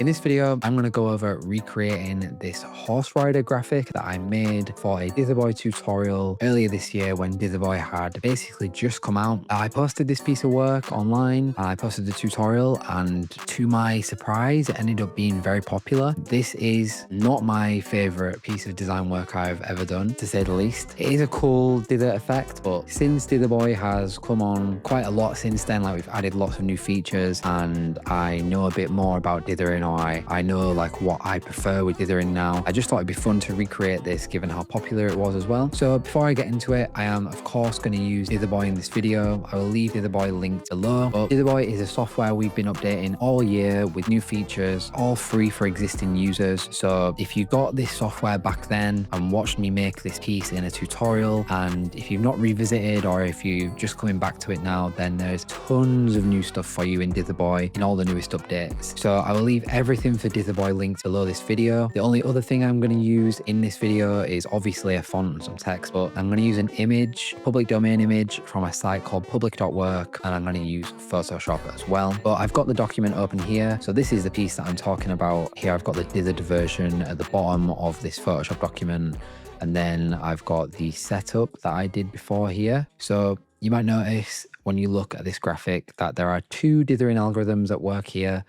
In this video, I'm going to go over recreating this horse rider graphic that I made for a Dither tutorial earlier this year when Dither had basically just come out. I posted this piece of work online, I posted the tutorial, and to my surprise, it ended up being very popular. This is not my favorite piece of design work I've ever done, to say the least. It is a cool Dither effect, but since Dither has come on quite a lot since then, like we've added lots of new features and I know a bit more about Dithering. I know like what I prefer with Dithering now. I just thought it'd be fun to recreate this given how popular it was as well. So before I get into it, I am of course going to use Dither in this video. I will leave Dither linked below. But Dither is a software we've been updating all year with new features, all free for existing users. So if you got this software back then and watched me make this piece in a tutorial, and if you've not revisited or if you're just coming back to it now, then there's tons of new stuff for you in Dither in all the newest updates. So I will leave everything for Dither linked below this video. The only other thing I'm going to use in this video is obviously a font and some text, but I'm going to use an image, public domain image from a site called public.work, and I'm going to use Photoshop as well. But I've got the document open here. So this is the piece that I'm talking about here. I've got the Dither version at the bottom of this Photoshop document. And then I've got the setup that I did before here. So you might notice when you look at this graphic that there are two dithering algorithms at work here.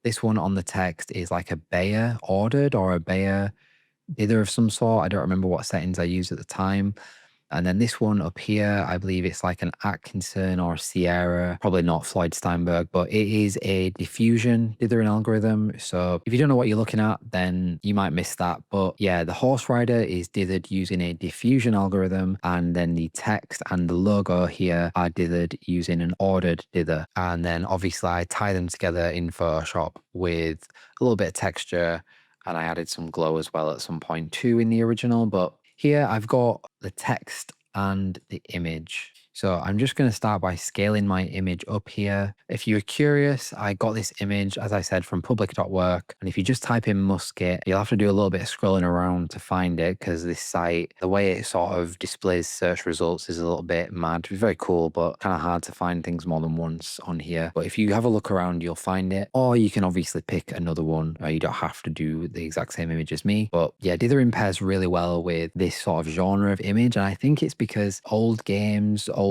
This one on the text is like a Bayer ordered or a Bayer dither of some sort. I don't remember what settings I used at the time. And then this one up here, I believe it's like an Atkinson or Sierra, probably not Floyd Steinberg, but it is a diffusion dithering algorithm. So if you don't know what you're looking at, then you might miss that. But yeah, the horse rider is dithered using a diffusion algorithm, and then the text and the logo here are dithered using an ordered dither. And then obviously I tie them together in Photoshop with a little bit of texture, and I added some glow as well at some point too in the original. But here I've got the text and the image. So I'm just going to start by scaling my image up here. If you're curious, I got this image, as I said, from public.work. And if you just type in musket, you'll have to do a little bit of scrolling around to find it, because this site, the way it sort of displays search results is a little bit mad. It's very cool, but kind of hard to find things more than once on here. But if you have a look around, you'll find it. Or you can obviously pick another one. You don't have to do the exact same image as me. But yeah, Dithering pairs really well with this sort of genre of image. And I think it's because old games, old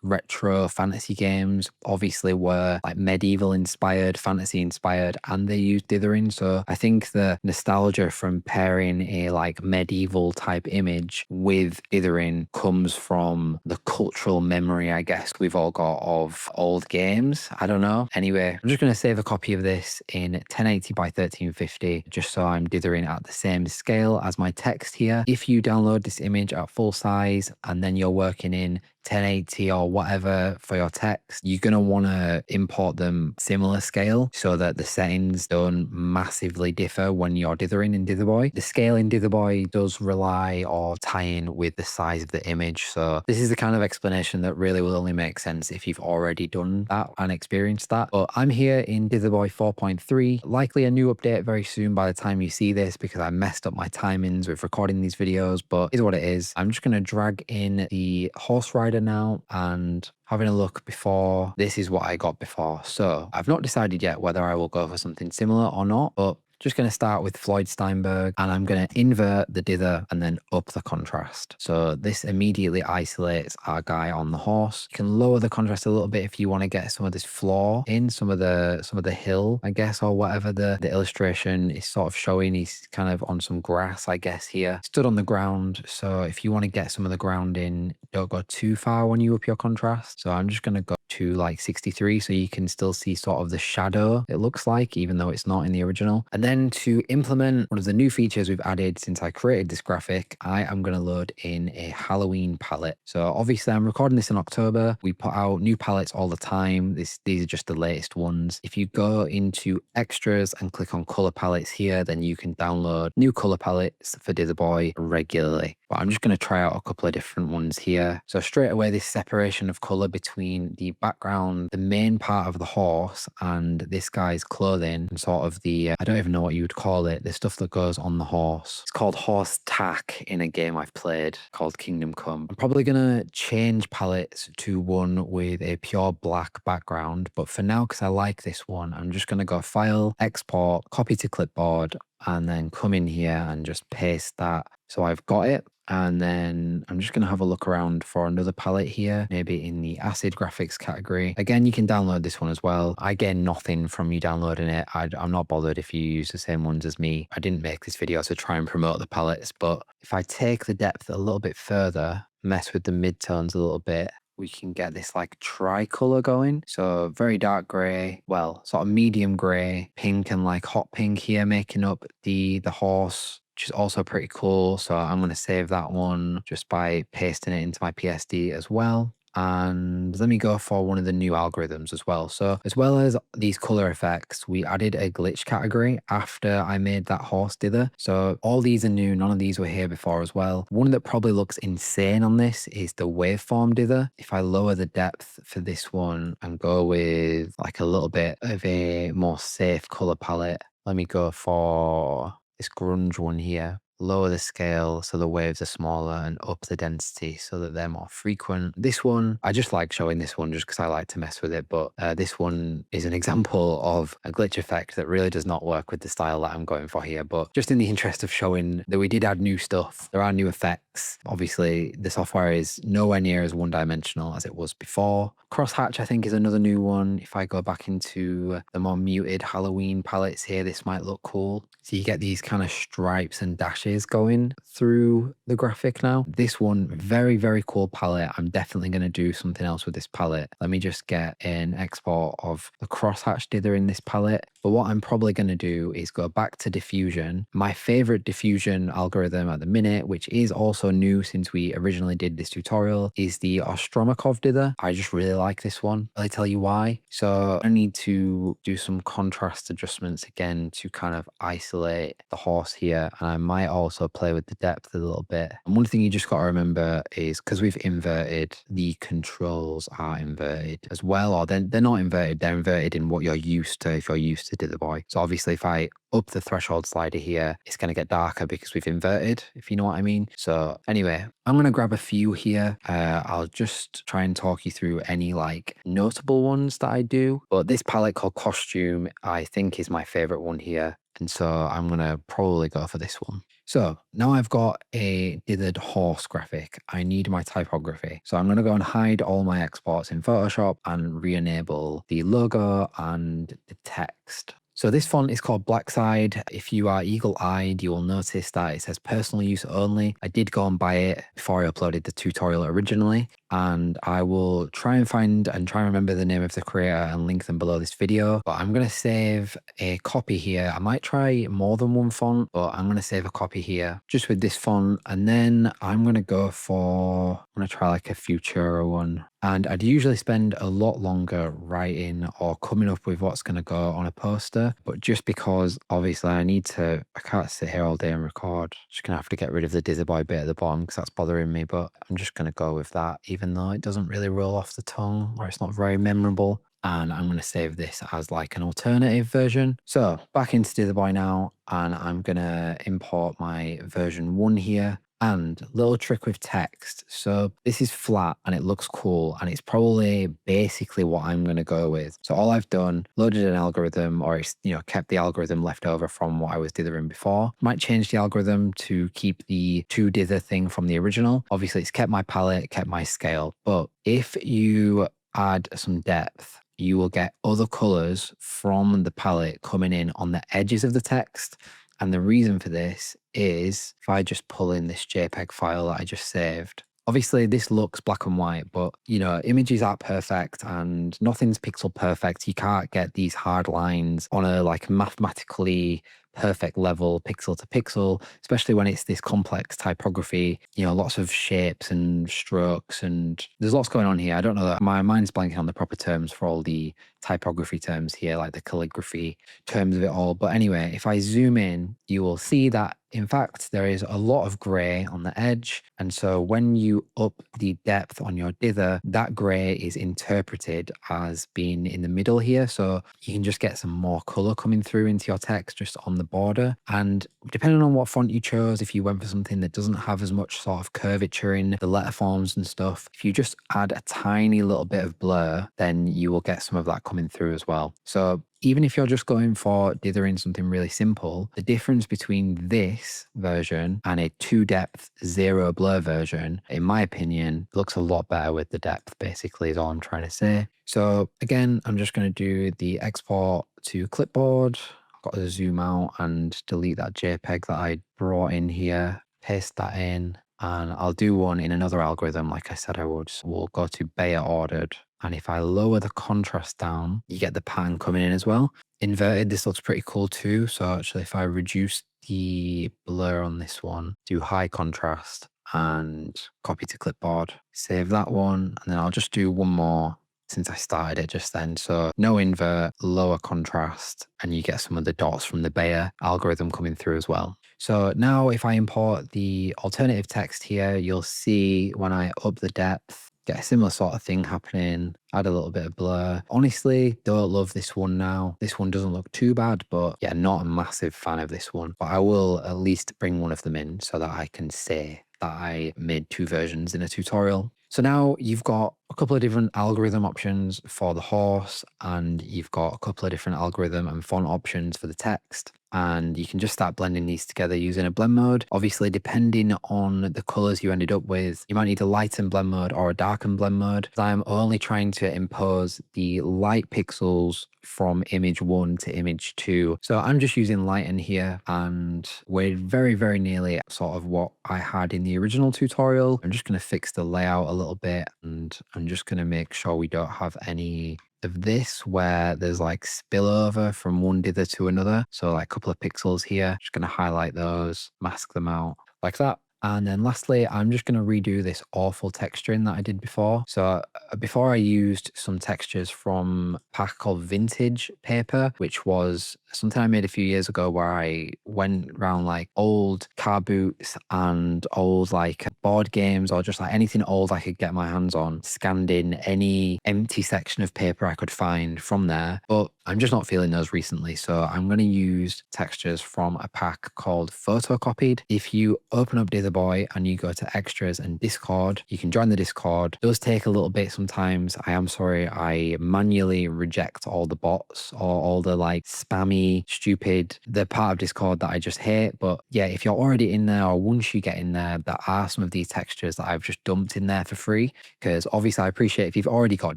retro fantasy games obviously were like medieval inspired, fantasy inspired, and they used dithering. So I think the nostalgia from pairing a like medieval type image with dithering comes from the cultural memory, I guess, we've all got of old games. I don't know. Anyway, I'm just going to save a copy of this in 1080 by 1350 just so I'm dithering at the same scale as my text here. If you download this image at full size and then you're working in 1080 or whatever for your text, you're going to want to import them similar scale so that the settings don't massively differ when you're dithering in Dither. The scale in Dither does rely or tie in with the size of the image. So this is the kind of explanation that really will only make sense if you've already done that and experienced that. But I'm here in Dither 4.3, likely a new update very soon by the time you see this, because I messed up my timings with recording these videos, but it is what it is. I'm just going to drag in the horse rider now, and having a look before, this is what I got before. So I've not decided yet whether I will go for something similar or not, but just going to start with Floyd Steinberg, and I'm going to invert the dither and then up the contrast. So this immediately isolates our guy on the horse. You can lower the contrast a little bit if you want to get some of this flaw in, some of the hill, I guess, or whatever the illustration is sort of showing. He's kind of on some grass, I guess, here. Stood on the ground. So if you want to get some of the ground in, don't go too far when you up your contrast. So I'm just going to go to like 63 so you can still see sort of the shadow, it looks like, even though it's not in the original. And then to implement one of the new features we've added since I created this graphic, I am going to load in a Halloween palette. So obviously I'm recording this in October. We put out new palettes all the time. These are just the latest ones. If you go into extras and click on color palettes here, then you can download new color palettes for Dither regularly. but I'm just going to try out a couple of different ones here. So straight away, this separation of color between the background, the main part of the horse, and this guy's clothing, and sort of the, I don't even know what you would call it, the stuff that goes on the horse. It's called horse tack in a game I've played called Kingdom Come. I'm probably going to change palettes to one with a pure black background, but for now, because I like this one, I'm just going to go File, Export, Copy to Clipboard, and then come in here and just paste that. So I've got it. And then I'm just going to have a look around for another palette here, maybe in the acid graphics category. Again, you can download this one as well. I gain nothing from you downloading it. I'm not bothered if you use the same ones as me. I didn't make this video to try and promote the palettes, but if I take the depth a little bit further, mess with the midtones a little bit, we can get this like tricolor going. So very dark gray, well, sort of medium gray, pink and like hot pink here, making up the horse, which is also pretty cool. So I'm going to save that one just by pasting it into my PSD as well. And let me go for one of the new algorithms as well. So as well as these color effects, we added a glitch category after I made that horse dither. So all these are new. None of these were here before as well. One that probably looks insane on this is the waveform dither. If I lower the depth for this one and go with like a little bit of a more safe color palette, let me go for this grunge one here. Lower the scale so the waves are smaller and up the density so that they're more frequent. This one, I just like showing this one just because I like to mess with it, but this one is an example of a glitch effect that really does not work with the style that I'm going for here. But just in the interest of showing that we did add new stuff, there are new effects. Obviously, the software is nowhere near as one-dimensional as it was before. Crosshatch, I think, is another new one. If I go back into the more muted Halloween palettes here, this might look cool. So you get these kind of stripes and dashes going through the graphic now. This one, very, very cool palette. I'm definitely going to do something else with this palette. Let me just get an export of the crosshatch dither in this palette. But what I'm probably going to do is go back to diffusion. My favorite diffusion algorithm at the minute, which is also new since we originally did this tutorial, is the Ostromakov dither. I just really like this one. I'll tell you why. So I need to do some contrast adjustments again to kind of isolate the horse here, and I might also play with the depth a little bit. And one thing you just got to remember is because we've inverted, the controls are inverted as well, or they're not inverted, they're inverted in what you're used to if you're used to Dither Boy. So obviously if I up the threshold slider here, it's going to get darker because we've inverted, if you know what I mean. So anyway, I'm going to grab a few here. I'll just try and talk you through any like notable ones that I do, but this palette called Costume I think is my favorite one here. And so I'm going to probably go for this one. So now I've got a dithered horse graphic. I need my typography. So I'm going to go and hide all my exports in Photoshop and re-enable the logo and the text. So this font is called Blackside. If you are eagle-eyed, you will notice that it says personal use only. I did go and buy it before I uploaded the tutorial originally, and I will try and find and try and remember the name of the creator and link them below this video. But I'm going to save a copy here. I might try more than one font, but I'm going to save a copy here just with this font. And then I'm going to go for, I'm going to try like a Futura one. And I'd usually spend a lot longer writing or coming up with what's going to go on a poster. But just because obviously I can't sit here all day and record. Just going to have to get rid of the Dither Boy bit at the bottom because that's bothering me. But I'm just going to go with that, even though it doesn't really roll off the tongue or it's not very memorable. And I'm going to save this as like an alternative version. So back into Dither Boy now, and I'm going to import my version 1 here. And little trick with text. So this is flat and it looks cool, and it's probably basically what I'm going to go with. So all I've done, loaded an algorithm, or it's, kept the algorithm left over from what I was dithering before. Might change the algorithm to keep the 2 dither thing from the original. Obviously it's kept my palette, kept my scale. But if you add some depth, you will get other colors from the palette coming in on the edges of the text. And the reason for this is if I just pull in this JPEG file that I just saved, obviously this looks black and white, but images aren't perfect and nothing's pixel perfect. You can't get these hard lines on a like mathematically perfect level, pixel to pixel, especially when it's this complex typography, you know, lots of shapes and strokes, and there's lots going on here. I don't know that my mind's blanking on the proper terms for all the typography terms here, like the calligraphy terms of it all. But anyway, if I zoom in, you will see that in fact, there is a lot of gray on the edge. And so when you up the depth on your dither, that gray is interpreted as being in the middle here. So you can just get some more color coming through into your text just on the border. And depending on what font you chose, if you went for something that doesn't have as much sort of curvature in the letter forms and stuff, if you just add a tiny little bit of blur, then you will get some of that coming through as well. So even if you're just going for dithering something really simple, the difference between this version and a 2-depth 0 blur version, in my opinion, looks a lot better with the depth, basically, is all I'm trying to say. So again, I'm just going to do the export to clipboard. I've got to zoom out and delete that JPEG that I brought in here, paste that in, and I'll do one in another algorithm like I said I would. So we'll go to Bayer ordered. And if I lower the contrast down, you get the pattern coming in as well. Inverted, this looks pretty cool too. So actually, if I reduce the blur on this one, do high contrast and copy to clipboard, save that one. And then I'll just do one more since I started it just then. So no invert, lower contrast, and you get some of the dots from the Bayer algorithm coming through as well. So now if I import the alternative text here, you'll see when I up the depth, get a similar sort of thing happening, add a little bit of blur. Honestly, don't love this one now. This one doesn't look too bad, but yeah, not a massive fan of this one. But I will at least bring one of them in so that I can say that I made 2 versions in a tutorial. So now you've got a couple of different algorithm options for the horse, and you've got a couple of different algorithm and font options for the text. And you can just start blending these together using a blend mode. Obviously, depending on the colors you ended up with, you might need a lighten blend mode or a darken blend mode. I'm only trying to impose the light pixels from image 1 to image 2. So I'm just using lighten here, and we're very, very nearly sort of what I had in the original tutorial. I'm just going to fix the layout a little bit, and I'm just going to make sure we don't have any of this where there's like spillover from one dither to another. So like a couple of pixels here, just going to highlight those, mask them out like that. And then lastly, I'm just going to redo this awful texturing that I did before. So before I used some textures from a pack called Vintage Paper, which was something I made a few years ago where I went around like old car boots and old like board games or just like anything old I could get my hands on, scanned in any empty section of paper I could find from there. But I'm just not feeling those recently. So I'm going to use textures from a pack called Photocopied. If you open up Ditherboy and you go to extras and Discord, you can join the Discord. It does take a little bit sometimes. I am sorry. I manually reject all the bots or all the like spammy, stupid, the part of Discord that I just hate. But yeah, if you're already in there or once you get in there, there are some of these textures that I've just dumped in there for free. Because obviously I appreciate if you've already got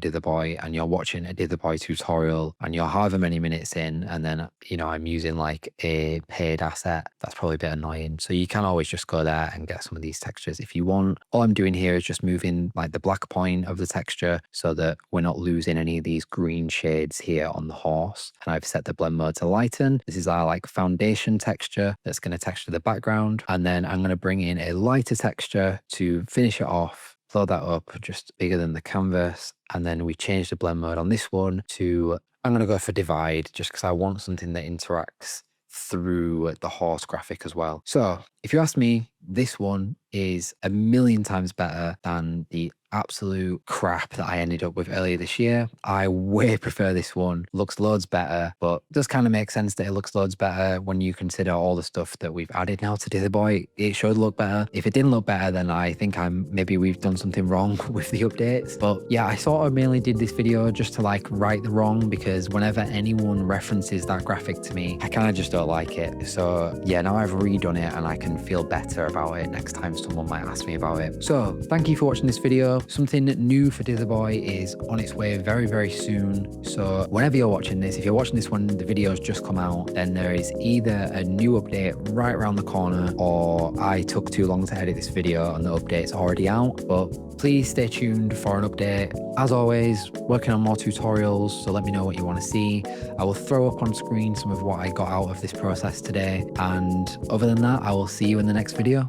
Ditherboy and you're watching a Ditherboy tutorial and you're however many minutes in, and then, you know, I'm using like a paid asset, that's probably a bit annoying. So you can always just go there and get some of these textures if you want. All I'm doing here is just moving like the black point of the texture so that we're not losing any of these green shades here on the horse. And I've set the blend mode to lighten. This is our like foundation texture that's going to texture the background. And then I'm going to bring in a lighter texture to finish it off. Blow that up just bigger than the canvas. And then we change the blend mode on this one to, I'm going to go for divide just because I want something that interacts through the horse graphic as well. So if you ask me, this one is a million times better than the absolute crap that I ended up with earlier this year. I way prefer this one. Looks loads better, but it does kind of make sense that it looks loads better when you consider all the stuff that we've added now to Ditherboy. It should look better. If it didn't look better, then I think maybe we've done something wrong with the updates. But yeah, I sort of mainly did this video just to like right the wrong, because whenever anyone references that graphic to me, I kind of just don't like it. So yeah, now I've redone it and I can feel better about it next time someone might ask me about it. So thank you for watching this video. Something new for Ditherboy is on its way very, very soon. So whenever you're watching this, if you're watching this when the video's just come out, then there is either a new update right around the corner, or I took too long to edit this video and the update's already out. But please stay tuned for an update. As always, working on more tutorials, so let me know what you want to see. I will throw up on screen some of what I got out of this process today. And other than that, I will see you in the next video.